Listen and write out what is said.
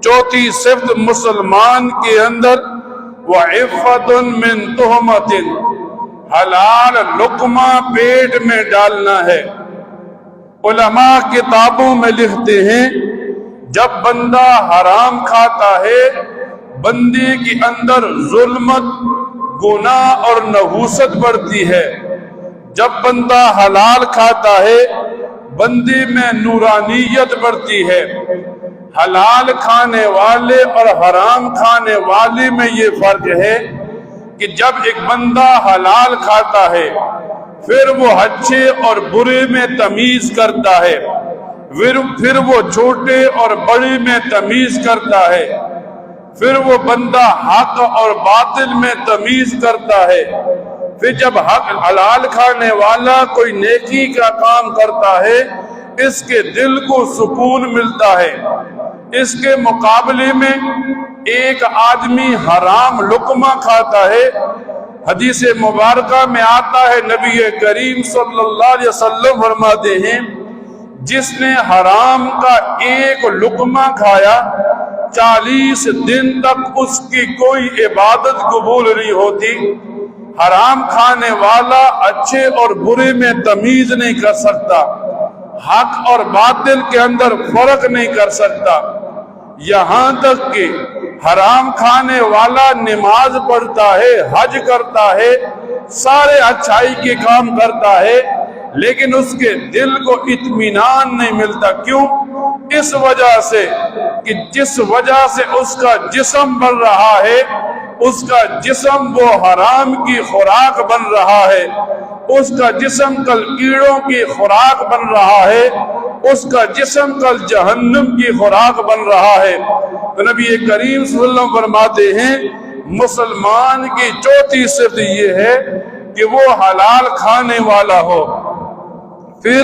چوتھی صفت مسلمان کے اندر وعفت من تہمت، حلال لقمہ پیٹ میں ڈالنا ہے۔ علماء کتابوں میں لکھتے ہیں جب بندہ حرام کھاتا ہے بندے کے اندر ظلمت، گناہ اور نحوست بڑھتی ہے۔ جب بندہ حلال کھاتا ہے بندے میں نورانیت بڑھتی ہے۔ حلال کھانے والے اور حرام کھانے والے میں یہ فرق ہے کہ جب ایک بندہ حلال کھاتا ہے پھر وہ اچھے اور برے میں تمیز کرتا ہے، پھر وہ چھوٹے اور بڑے میں تمیز کرتا ہے، پھر وہ بندہ حق اور باطل میں تمیز کرتا ہے۔ پھر جب حلال کھانے والا کوئی نیکی کا کام کرتا ہے اس کے دل کو سکون ملتا ہے۔ اس کے مقابلے میں ایک آدمی حرام لقمہ کھاتا ہے، حدیث مبارکہ میں آتا ہے نبی کریم صلی اللہ علیہ وسلم فرماتے ہیں جس نے حرام کا ایک لقمہ کھایا 40 دن تک اس کی کوئی عبادت قبول نہیں ہوتی۔ حرام کھانے والا اچھے اور برے میں تمیز نہیں کر سکتا، حق اور باطل کے اندر فرق نہیں کر سکتا، یہاں تک کہ حرام کھانے والا نماز پڑھتا ہے، حج کرتا ہے، سارے اچھائی کے کام کرتا ہے، لیکن اس کے دل کو اطمینان نہیں ملتا۔ کیوں؟ اس وجہ سے کہ جس وجہ سے اس کا جسم بن رہا ہے اس کا جسم وہ حرام کی خوراک بن رہا ہے، اس کا جسم کل کیڑوں کی خوراک بن رہا ہے، اس کا جسم کل جہنم کی خوراک بن رہا ہے۔ تو نبی کریم صلی اللہ علیہ وسلم فرماتے ہیں مسلمان کی چوتھی صفت یہ ہے کہ وہ حلال کھانے والا ہو۔ پھر